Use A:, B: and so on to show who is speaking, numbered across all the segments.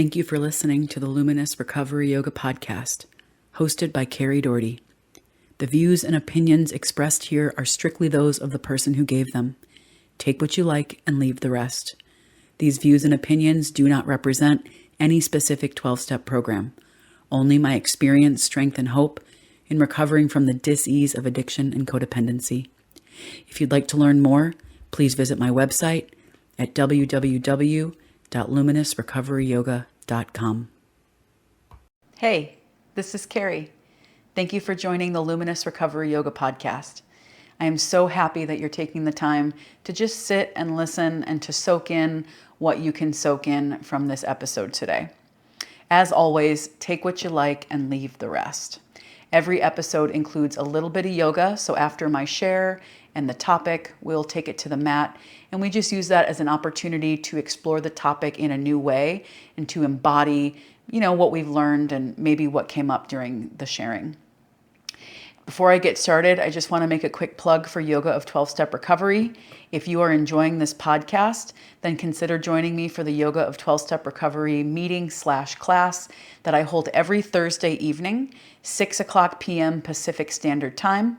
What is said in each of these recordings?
A: Thank you for listening to the Luminous Recovery Yoga podcast, hosted by Kari. The views and opinions expressed here are strictly those of the person who gave them. Take what you like and leave the rest. These views and opinions do not represent any specific 12-step program, only my experience, strength, and hope in recovering from the dis-ease of addiction and codependency. If you'd like to learn more, please visit my website at www.luminousrecoveryyoga.com. Hey, this is Kari. Thank you for joining the Luminous Recovery Yoga podcast. I am so happy that you're taking the time to just sit and listen and to soak in what you can soak in from this episode today. As always, take what you like and leave the rest. Every episode includes a little bit of yoga, so after my share and the topic, we'll take it to the mat, and we just use that as an opportunity to explore the topic in a new way and to embody, what we've learned and maybe what came up during the sharing. Before I get started, I just want to make a quick plug for Yoga of 12-Step Recovery. If you are enjoying this podcast, then consider joining me for the Yoga of 12-Step Recovery meeting/class that I hold every Thursday evening, 6:00 p.m. Pacific Standard Time,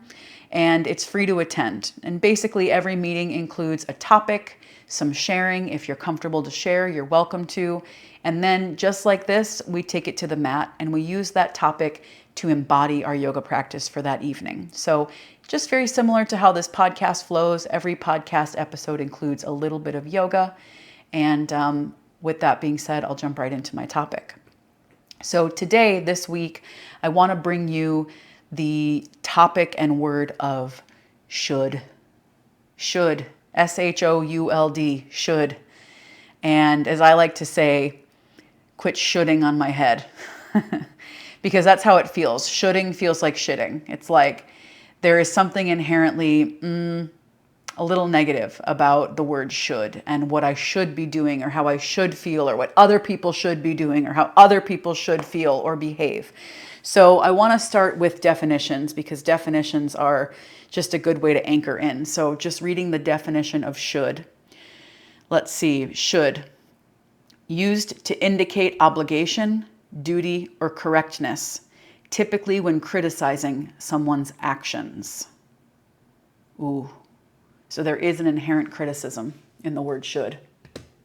A: and it's free to attend. And basically every meeting includes a topic, some sharing. If you're comfortable to share, you're welcome to. And then just like this, we take it to the mat and we use that topic to embody our yoga practice for that evening. So just very similar to how this podcast flows, every podcast episode includes a little bit of yoga. And with that being said, I'll jump right into my topic. So today, this week, I want to bring you the topic and word of should. Should. S-H-O-U-L-D. Should. And as I like to say, quit shoulding on my head. Because that's how it feels. Shoulding feels like shitting. It's like there is something inherently a little negative about the word should and what I should be doing or how I should feel or what other people should be doing or how other people should feel or behave. So I want to start with definitions because definitions are just a good way to anchor in. So just reading the definition of should. Let's see. Should. Used to indicate obligation, duty, or correctness, typically when criticizing someone's actions. Ooh. So there is an inherent criticism in the word should,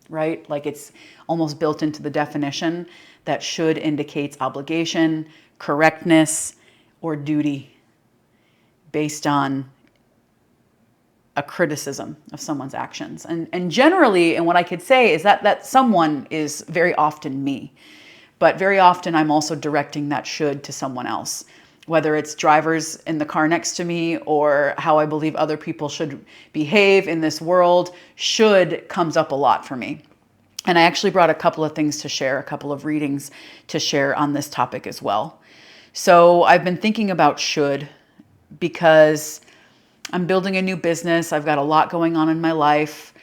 A: right? Like it's almost built into the definition that should indicates obligation, correctness, or duty based on a criticism of someone's actions. And generally, and what I could say is that someone is very often me. But very often I'm also directing that should to someone else, whether it's drivers in the car next to me or how I believe other people should behave in this world. Should comes up a lot for me. And I actually brought a couple of things to share, a couple of readings to share on this topic as well. So I've been thinking about should because I'm building a new business. I've got a lot going on in my life.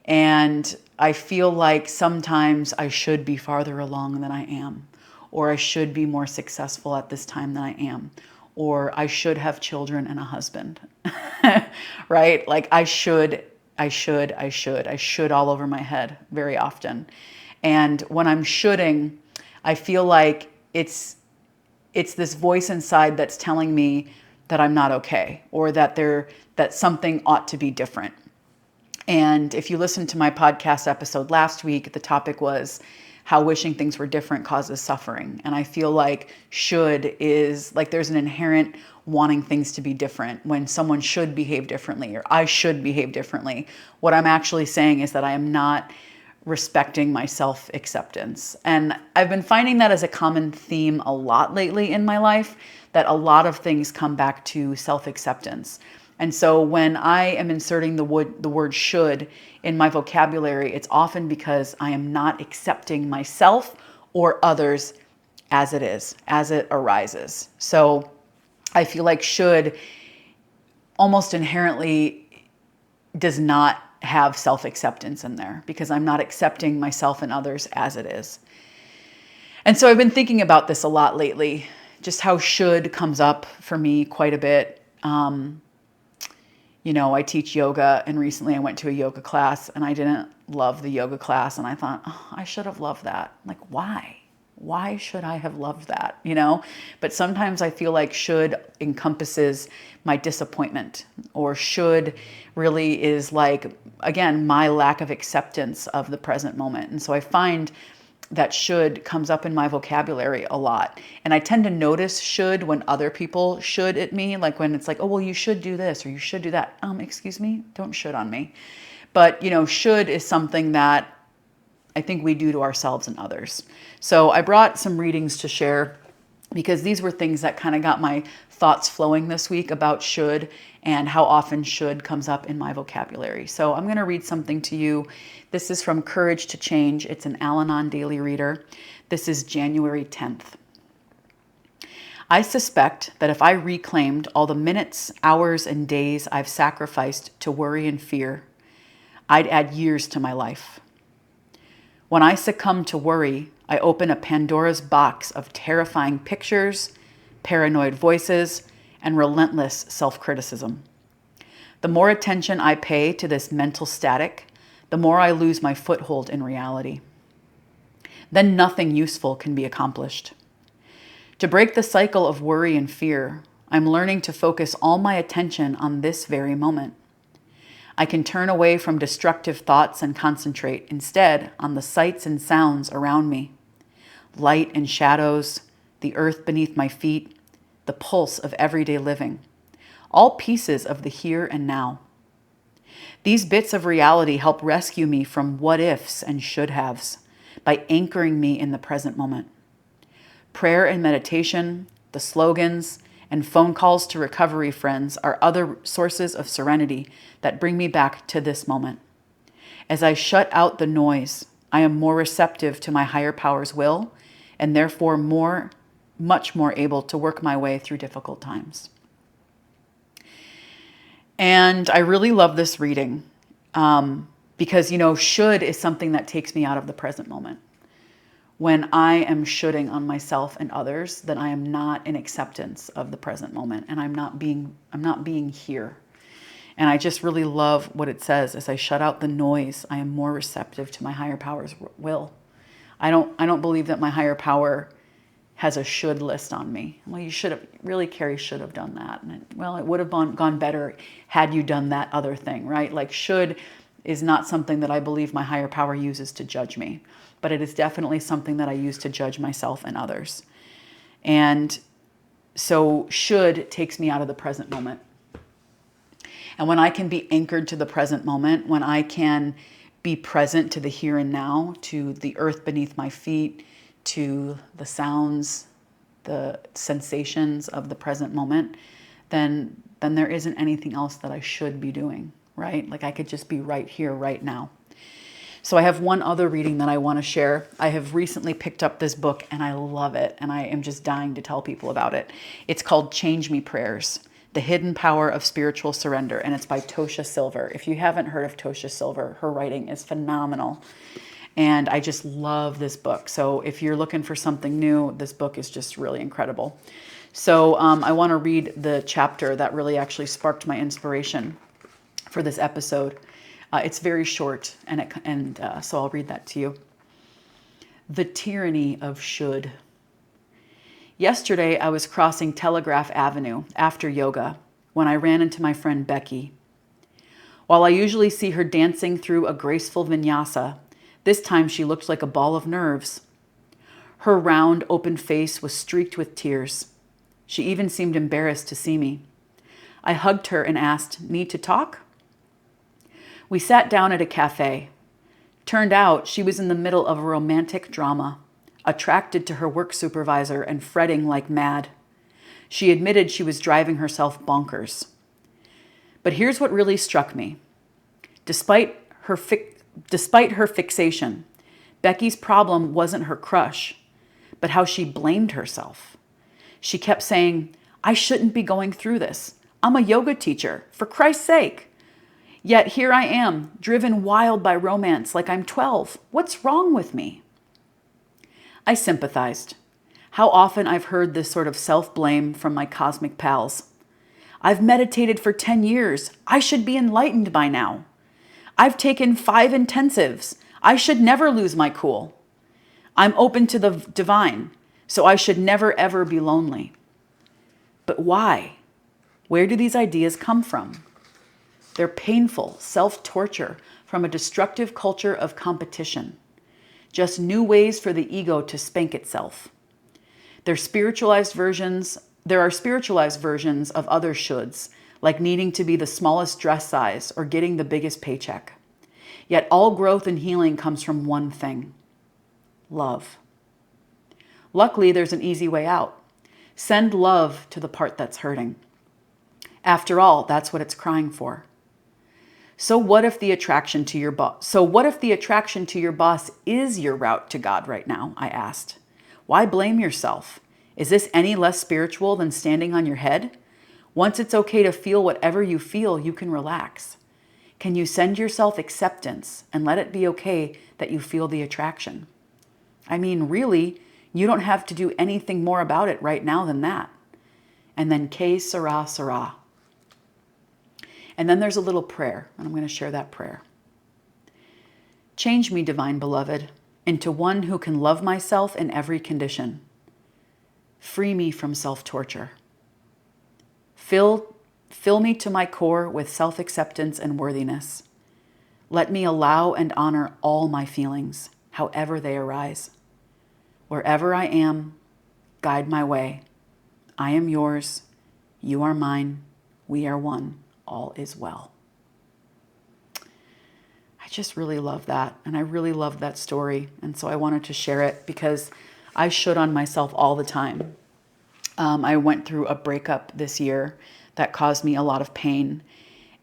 A: And I feel like sometimes I should be farther along than I am, or I should be more successful at this time than I am, or I should have children and a husband, right? Like I should all over my head very often. And when I'm shoulding, I feel like it's this voice inside that's telling me that I'm not okay, or that something ought to be different. And if you listened to my podcast episode last week, the topic was how wishing things were different causes suffering. And I feel like should is like there's an inherent wanting things to be different when someone should behave differently or I should behave differently. What I'm actually saying is that I am not respecting my self-acceptance. And I've been finding that as a common theme a lot lately in my life, that a lot of things come back to self-acceptance. And so when I am inserting the word should in my vocabulary, it's often because I am not accepting myself or others as it is, as it arises. So I feel like should almost inherently does not have self-acceptance in there because I'm not accepting myself and others as it is. And so I've been thinking about this a lot lately, just how should comes up for me quite a bit. I teach yoga, and recently I went to a yoga class and I didn't love the yoga class. And I thought, oh, I should have loved that. Like, why? Why should I have loved that? But sometimes I feel like should encompasses my disappointment, or should really is like, again, my lack of acceptance of the present moment. And so I find that should comes up in my vocabulary a lot. And I tend to notice should when other people should at me, like when it's like, oh, well, you should do this or you should do that. Excuse me, don't should on me. But, should is something that I think we do to ourselves and others. So I brought some readings to share because these were things that kind of got my thoughts flowing this week about should and how often should comes up in my vocabulary. So I'm going to read something to you. This is from Courage to Change. It's an Al-Anon daily reader. This is January 10th. I suspect that if I reclaimed all the minutes, hours, and days I've sacrificed to worry and fear, I'd add years to my life. When I succumb to worry, I open a Pandora's box of terrifying pictures, paranoid voices, and relentless self-criticism. The more attention I pay to this mental static, the more I lose my foothold in reality. Then nothing useful can be accomplished. To break the cycle of worry and fear, I'm learning to focus all my attention on this very moment. I can turn away from destructive thoughts and concentrate instead on the sights and sounds around me. Light and shadows, the earth beneath my feet, the pulse of everyday living, all pieces of the here and now. These bits of reality help rescue me from what ifs and should haves by anchoring me in the present moment. Prayer and meditation, the slogans, and phone calls to recovery friends are other sources of serenity that bring me back to this moment. As I shut out the noise, I am more receptive to my higher power's will and therefore much more able to work my way through difficult times. And I really love this reading because, should is something that takes me out of the present moment. When I am shoulding on myself and others, then I am not in acceptance of the present moment, and I'm not being here. And I just really love what it says. As I shut out the noise, I am more receptive to my higher power's will. I don't believe that my higher power has a should list on me. Well, you should have, really, Kari should have done that. And it would have gone better had you done that other thing, right? Like should is not something that I believe my higher power uses to judge me, but it is definitely something that I use to judge myself and others. And so should takes me out of the present moment. And when I can be anchored to the present moment, when I can be present to the here and now, to the earth beneath my feet, to the sounds, the sensations of the present moment, then there isn't anything else that I should be doing, right? Like I could just be right here, right now. So I have one other reading that I want to share. I have recently picked up this book and I love it, and I am just dying to tell people about it. It's called Change Me Prayers: The Hidden Power of Spiritual Surrender, and it's by Tosha Silver. If you haven't heard of Tosha Silver, her writing is phenomenal. And I just love this book. So if you're looking for something new, this book is just really incredible. So I want to read the chapter that really actually sparked my inspiration for this episode. It's very short, so I'll read that to you. The Tyranny of Should. Yesterday, I was crossing Telegraph Avenue after yoga when I ran into my friend Becky. While I usually see her dancing through a graceful vinyasa, this time she looked like a ball of nerves. Her round, open face was streaked with tears. She even seemed embarrassed to see me. I hugged her and asked, "Need to talk?" We sat down at a cafe. Turned out she was in the middle of a romantic drama, attracted to her work supervisor and fretting like mad. She admitted she was driving herself bonkers. But here's what really struck me. Despite her fixation, Becky's problem wasn't her crush, but how she blamed herself. She kept saying, "I shouldn't be going through this. I'm a yoga teacher, for Christ's sake. Yet here I am, driven wild by romance like I'm 12. What's wrong with me?" I sympathized. How often I've heard this sort of self-blame from my cosmic pals. "I've meditated for 10 years. I should be enlightened by now. I've taken 5 intensives. I should never lose my cool. I'm open to the divine, so I should never ever be lonely. But why? Where do these ideas come from? They're painful self-torture from a destructive culture of competition. Just new ways for the ego to spank itself. There are spiritualized versions of other shoulds, like needing to be the smallest dress size or getting the biggest paycheck. Yet all growth and healing comes from one thing: love. Luckily, there's an easy way out. Send love to the part that's hurting. After all, that's what it's crying for. So what if the attraction to your boss is your route to God right now? I asked. Why blame yourself? Is this any less spiritual than standing on your head? Once it's okay to feel whatever you feel, you can relax. Can you send yourself acceptance and let it be okay that you feel the attraction? I mean, really, you don't have to do anything more about it right now than that. And then que sera, sera. And then there's a little prayer, and I'm going to share that prayer. Change me, divine beloved, into one who can love myself in every condition. Free me from self-torture. Fill me to my core with self-acceptance and worthiness. Let me allow and honor all my feelings, however they arise. Wherever I am, guide my way. I am yours, you are mine, we are one, all is well. I just really love that, and I really love that story, and so I wanted to share it because I should on myself all the time. I went through a breakup this year that caused me a lot of pain.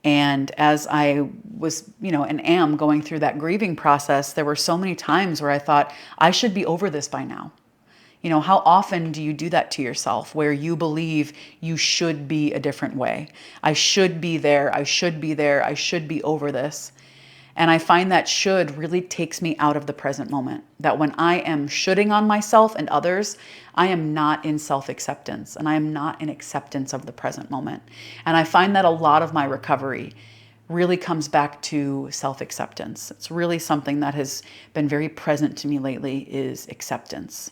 A: And as I was, and am going through that grieving process, there were so many times where I thought, I should be over this by now. How often do you do that to yourself where you believe you should be a different way? I should be there. I should be there. I should be over this. And I find that should really takes me out of the present moment. That when I am shoulding on myself and others, I am not in self-acceptance and I am not in acceptance of the present moment. And I find that a lot of my recovery really comes back to self-acceptance. It's really something that has been very present to me lately is acceptance.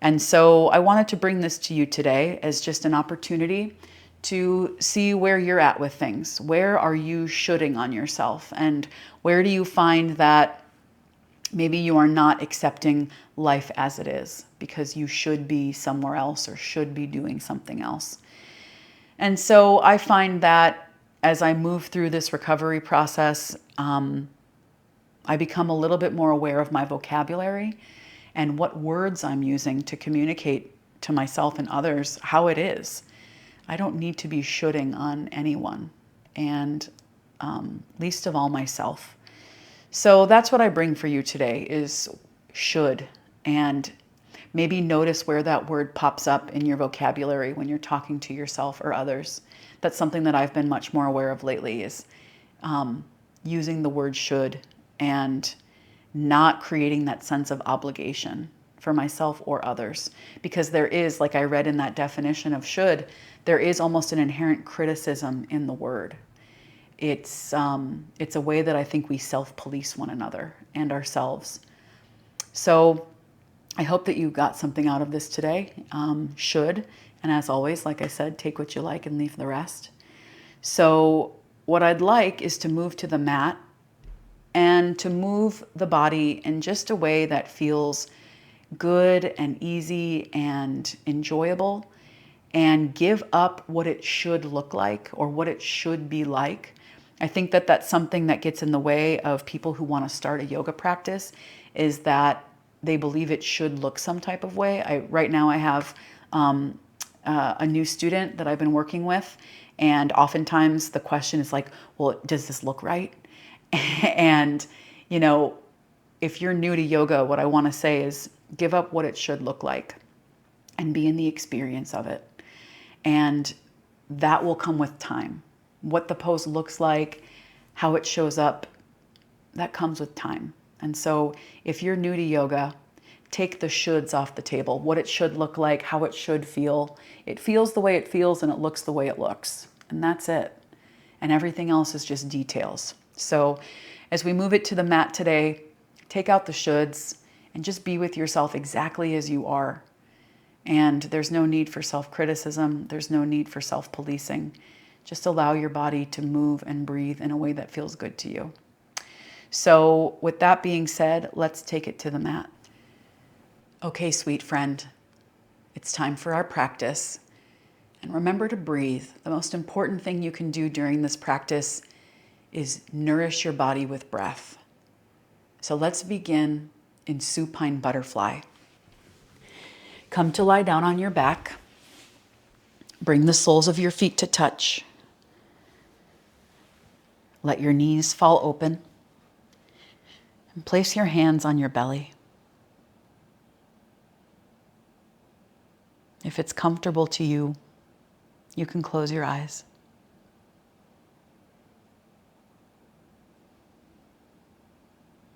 A: And so I wanted to bring this to you today as just an opportunity to see where you're at with things. Where are you shoulding on yourself? And where do you find that maybe you are not accepting life as it is because you should be somewhere else or should be doing something else? And so I find that as I move through this recovery process, I become a little bit more aware of my vocabulary and what words I'm using to communicate to myself and others how it is. I don't need to be shoulding on anyone, and least of all myself. So that's what I bring for you today is should, and maybe notice where that word pops up in your vocabulary when you're talking to yourself or others. That's something that I've been much more aware of lately is using the word should and not creating that sense of obligation for myself or others. Because there is, like I read in that definition of should, there is almost an inherent criticism in the word. It's a way that I think we self-police one another and ourselves. So I hope that you got something out of this today. Should, and as always, like I said, take what you like and leave the rest. So what I'd like is to move to the mat and to move the body in just a way that feels good and easy and enjoyable, and give up what it should look like or what it should be like. I think that that's something that gets in the way of people who want to start a yoga practice, is that they believe it should look some type of way. Right now I have a new student that I've been working with, and oftentimes the question is like, well, does this look right? And, if you're new to yoga, what I want to say is give up what it should look like and be in the experience of it. And that will come with time. What the pose looks like, how it shows up, that comes with time. And so if you're new to yoga, take the shoulds off the table. What it should look like, how it should feel. It feels the way it feels and it looks the way it looks. And that's it. And everything else is just details. So As we move it to the mat today, take out the shoulds and just be with yourself exactly as you are. And there's no need for self-criticism. There's no need for self-policing. Just allow your body to move and breathe in a way that feels good to you. So with that being said, let's take it to the mat. Okay, sweet friend, it's time for our practice. And remember to breathe. The most important thing you can do during this practice is nourish your body with breath. So let's begin in Supine Butterfly. Come to lie down on your back. Bring the soles of your feet to touch. Let your knees fall open. And place your hands on your belly. If it's comfortable to you, you can close your eyes.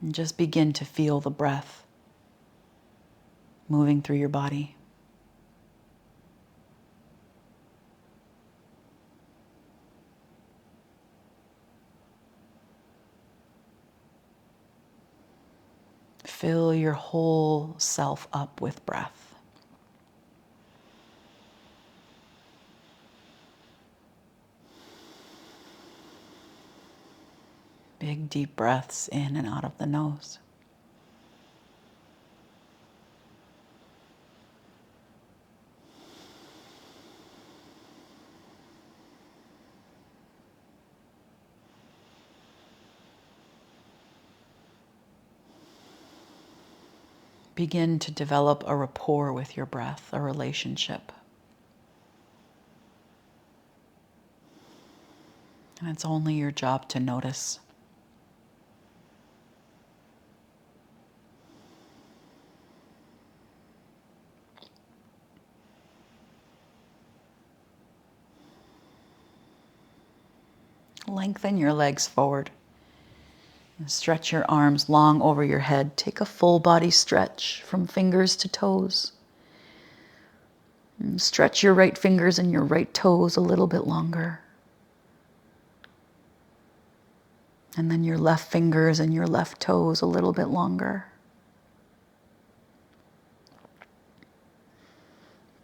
A: And just begin to feel the breath moving through your body. Fill your whole self up with breath. Big, deep breaths in and out of the nose. Begin to develop a rapport with your breath, a relationship. And it's only your job to notice. Lengthen your legs forward. And stretch your arms long over your head. Take a full body stretch from fingers to toes. And stretch your right fingers and your right toes a little bit longer. And then your left fingers and your left toes a little bit longer.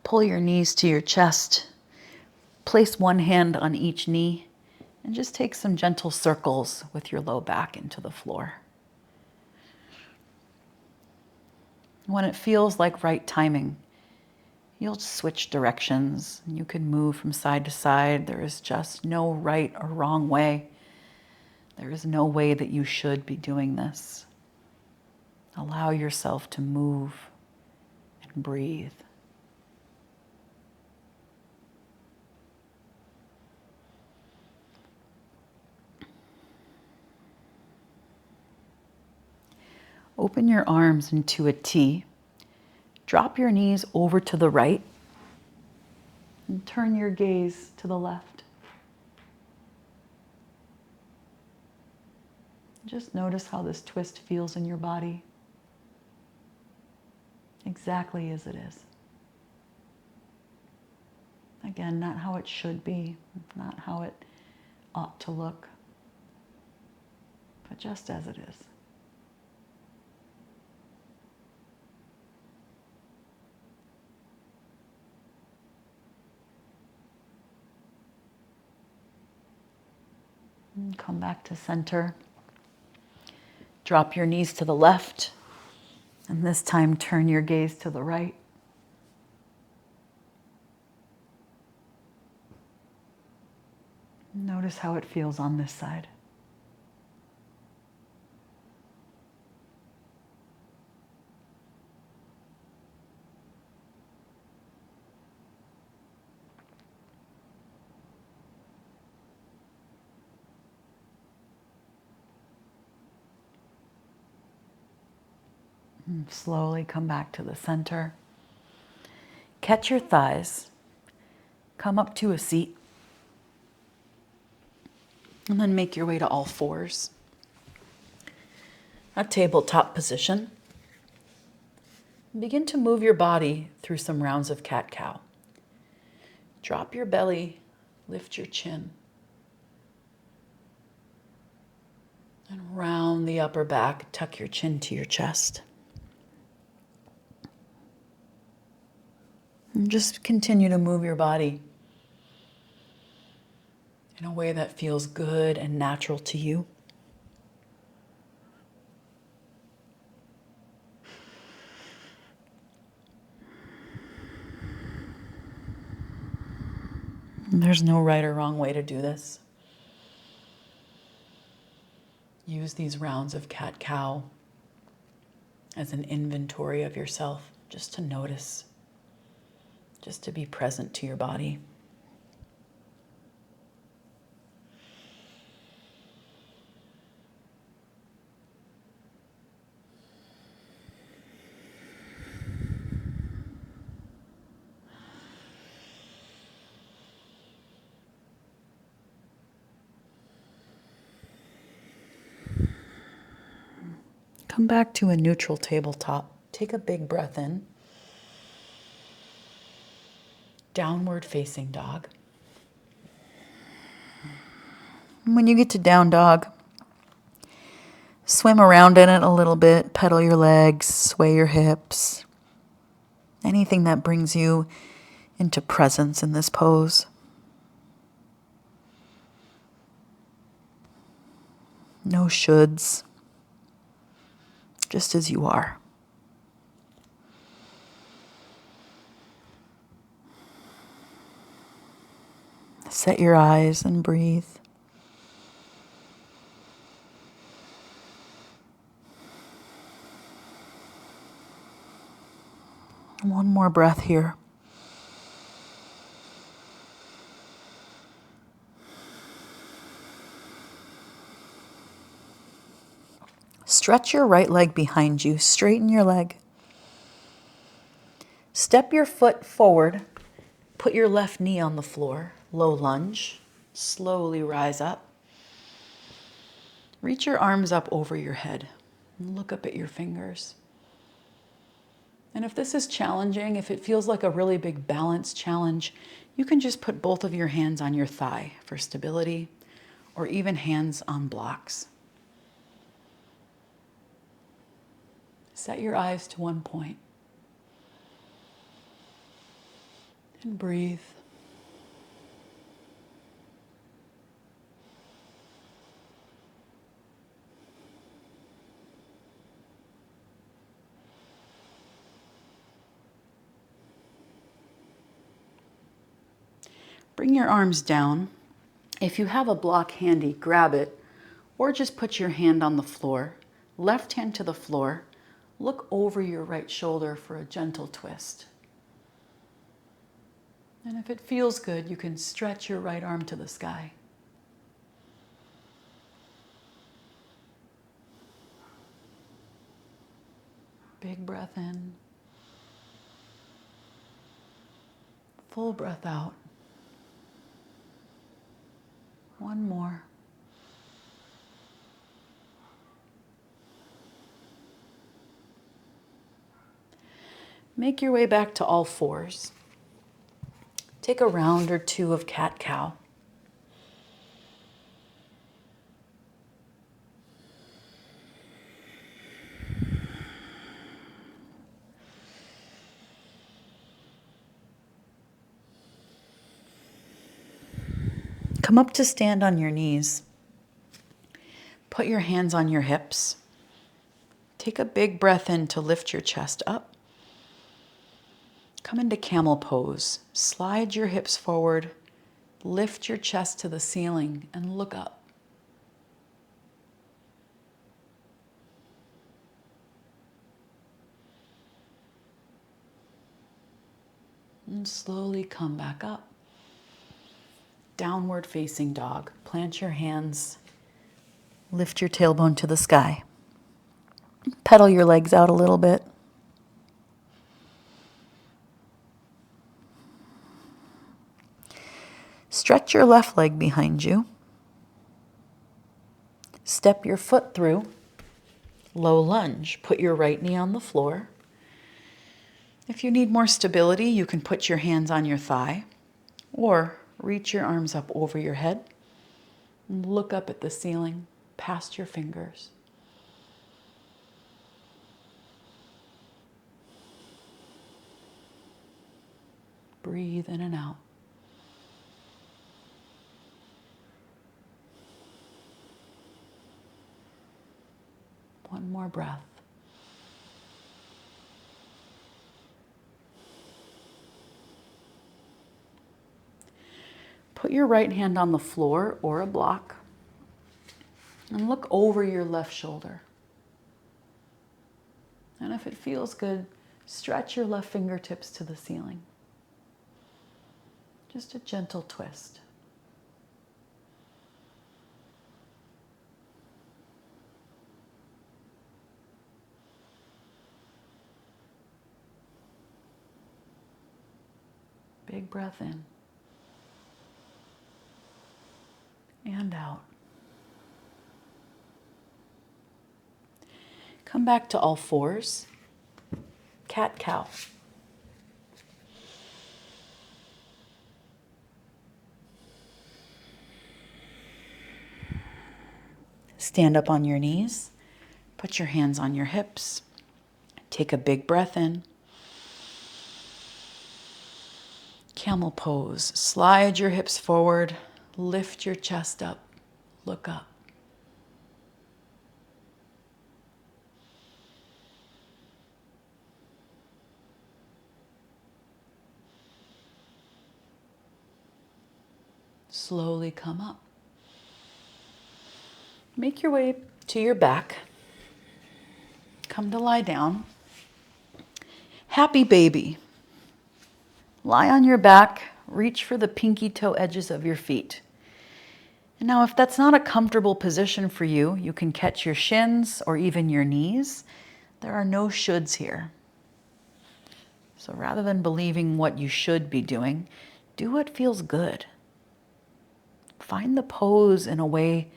A: Pull your knees to your chest. Place one hand on each knee. And just take some gentle circles with your low back into the floor. When it feels like right timing, you'll switch directions. You can move from side to side. There is just no right or wrong way. There is no way that you should be doing this. Allow yourself to move and breathe. Open your arms into a T. Drop your knees over to the right and turn your gaze to the left. Just notice how this twist feels in your body, exactly as it is. Again, not how it should be, not how it ought to look, but just as it is. And come back to center. Drop your knees to the left, and this time turn your gaze to the right. Notice how it feels on this side. And slowly come back to the center. Catch your thighs. Come up to a seat. And then make your way to all fours. A tabletop position. Begin to move your body through some rounds of cat-cow. Drop your belly, lift your chin. And round the upper back, tuck your chin to your chest. And just continue to move your body in a way that feels good and natural to you. And there's no right or wrong way to do this. Use these rounds of cat-cow as an inventory of yourself, just to notice, just to be present to your body. Come back to a neutral tabletop. Take a big breath in. Downward facing dog. When you get to down dog, swim around in it a little bit, pedal your legs, sway your hips. Anything that brings you into presence in this pose. No shoulds. Just as you are. Set your eyes and breathe. One more breath here. Stretch your right leg behind you. Straighten your leg. Step your foot forward. Put your left knee on the floor. Low lunge. Slowly rise up. Reach your arms up over your head. And look up at your fingers. And if this is challenging, if it feels like a really big balance challenge, you can just put both of your hands on your thigh for stability, or even hands on blocks. Set your eyes to one point. And breathe. Bring your arms down. If you have a block handy, grab it, or just put your hand on the floor. Left hand to the floor. Look over your right shoulder for a gentle twist. And if it feels good, you can stretch your right arm to the sky. Big breath in. Full breath out. One more. Make your way back to all fours. Take a round or two of cat-cow. Come up to stand on your knees. Put your hands on your hips. Take a big breath in to lift your chest up. Come into camel pose. Slide your hips forward. Lift your chest to the ceiling and look up. And slowly come back up. Downward facing dog. Plant your hands. Lift your tailbone to the sky. Pedal your legs out a little bit. Stretch your left leg behind you. Step your foot through. Low lunge. Put your right knee on the floor. If you need more stability, you can put your hands on your thigh or reach your arms up over your head and look up at the ceiling. past your fingers. Breathe in and out. One more breath. Put your right hand on the floor or a block and look over your left shoulder. And if it feels good, stretch your left fingertips to the ceiling. Just a gentle twist. Big breath in and out. Come back to all fours. Cat-cow. Stand up on your knees. Put your hands on your hips. Take a big breath in. Camel pose. Slide your hips forward. Lift your chest up. Look up. Slowly come up. Make your way to your back. Come to lie down. Happy baby. Lie on your back. Reach for the pinky toe edges of your feet. And now, if that's not a comfortable position for you, you can catch your shins or even your knees. There are no shoulds here. So rather than believing what you should be doing, do what feels good. Find the pose in a way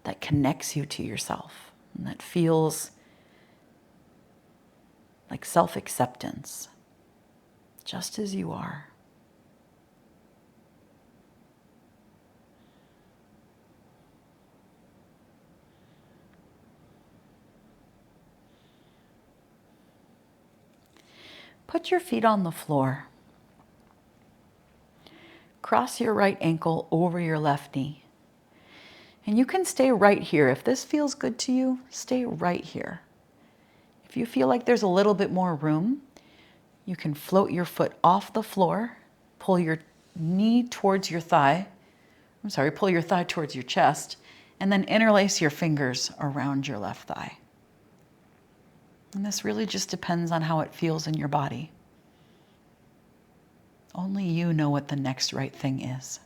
A: that connects you to yourself and that feels like self-acceptance, just as you are. Put your feet on the floor. Cross your right ankle over your left knee. And you can stay right here. If this feels good to you, stay right here. If you feel like there's a little bit more room, you can float your foot off the floor, pull your knee towards your thigh. Pull your thigh towards your chest, and then interlace your fingers around your left thigh. And this really just depends on how it feels in your body. Only you know what the next right thing is.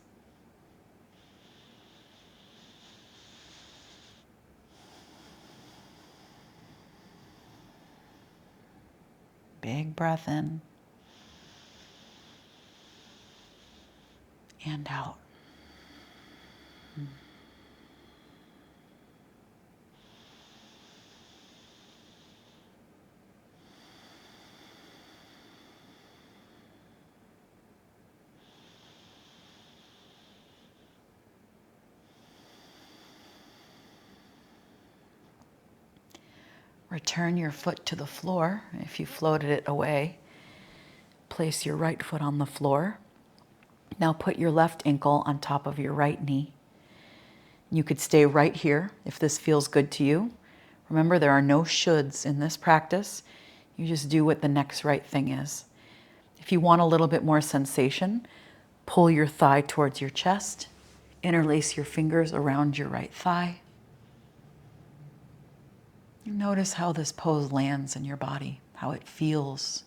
A: Big breath in and out. Return your foot to the floor if you floated it away. Place your right foot on the floor. Now put your left ankle on top of your right knee. You could stay right here if this feels good to you. Remember, there are no shoulds in this practice. You just do what the next right thing is. If you want a little bit more sensation, pull your thigh towards your chest. Interlace your fingers around your right thigh. Notice how this pose lands in your body, how it feels.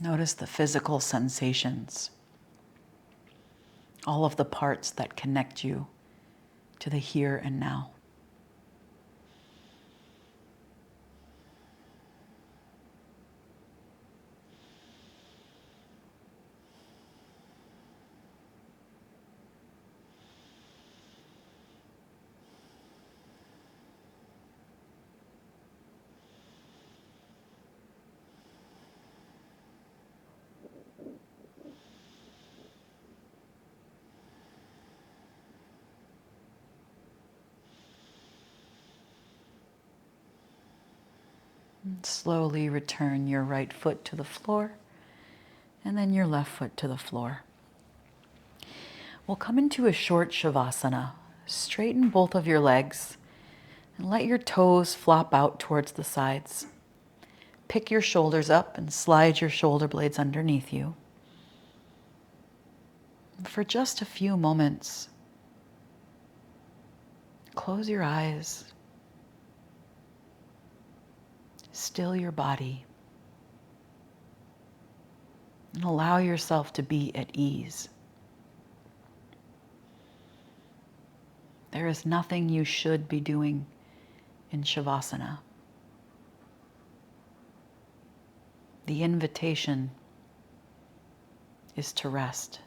A: Notice the physical sensations, all of the parts that connect you to the here and now. And slowly return your right foot to the floor and then your left foot to the floor. We'll come into a short Shavasana. Straighten both of your legs and let your toes flop out towards the sides. Pick your shoulders up and slide your shoulder blades underneath you. For just a few moments, close your eyes. Still your body. And allow yourself to be at ease. There is nothing you should be doing in Shavasana. The invitation is to rest.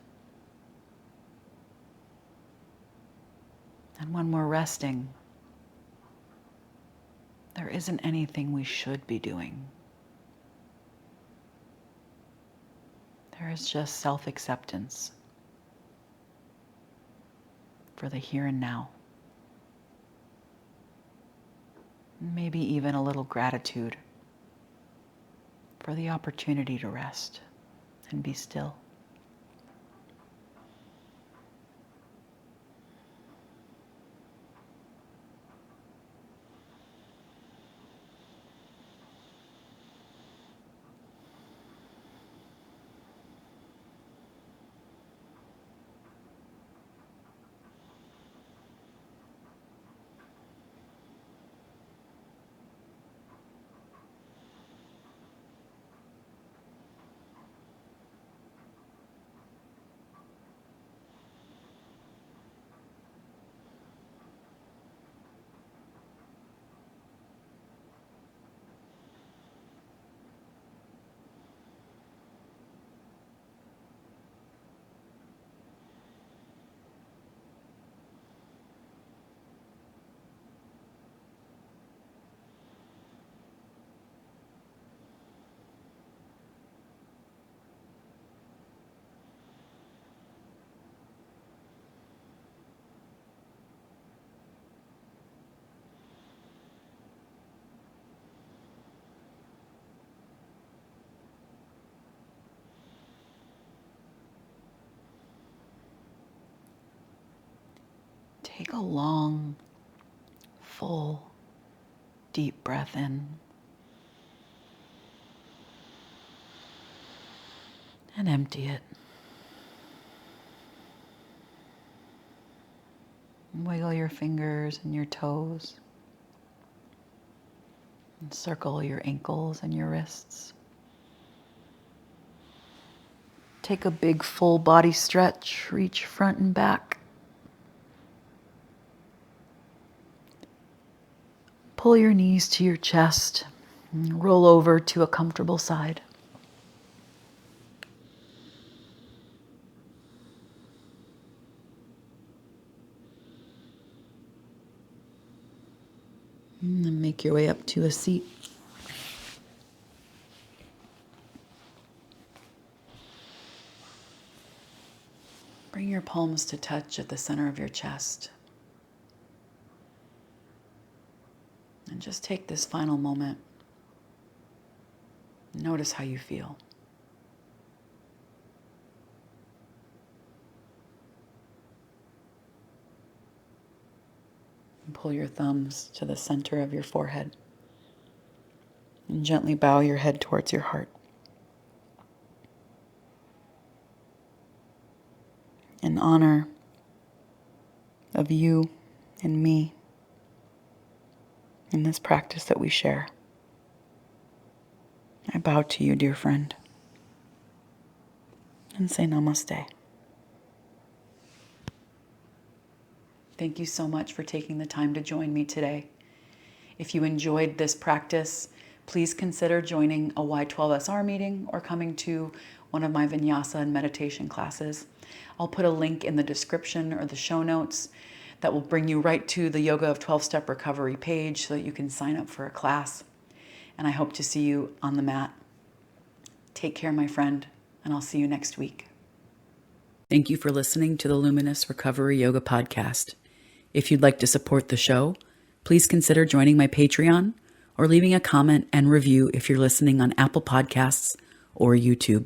A: And when we're resting, there isn't anything we should be doing. There is just self-acceptance for the here and now. Maybe even a little gratitude for the opportunity to rest and be still. Take a long, full, deep breath in. And empty it. Wiggle your fingers and your toes. And circle your ankles and your wrists. Take a big full body stretch. Reach front and back. Pull your knees to your chest and roll over to a comfortable side. And then make your way up to a seat. Bring your palms to touch at the center of your chest. And just take this final moment. Notice how you feel. And pull your thumbs to the center of your forehead. And gently bow your head towards your heart. In honor of you and me, in this practice that we share, I bow to you, dear friend, and say namaste. Thank you so much for taking the time to join me today. If you enjoyed this practice, please consider joining a Y12SR meeting or coming to one of my vinyasa and meditation classes. I'll put a link in the description or the show notes that will bring you right to the Yoga of 12-Step Recovery page so that you can sign up for a class. And I hope to see you on the mat. Take care, my friend, and I'll see you next week. Thank you for listening to the Luminous Recovery Yoga podcast. If you'd like to support the show, please consider joining my Patreon or leaving a comment and review if you're listening on Apple Podcasts or YouTube.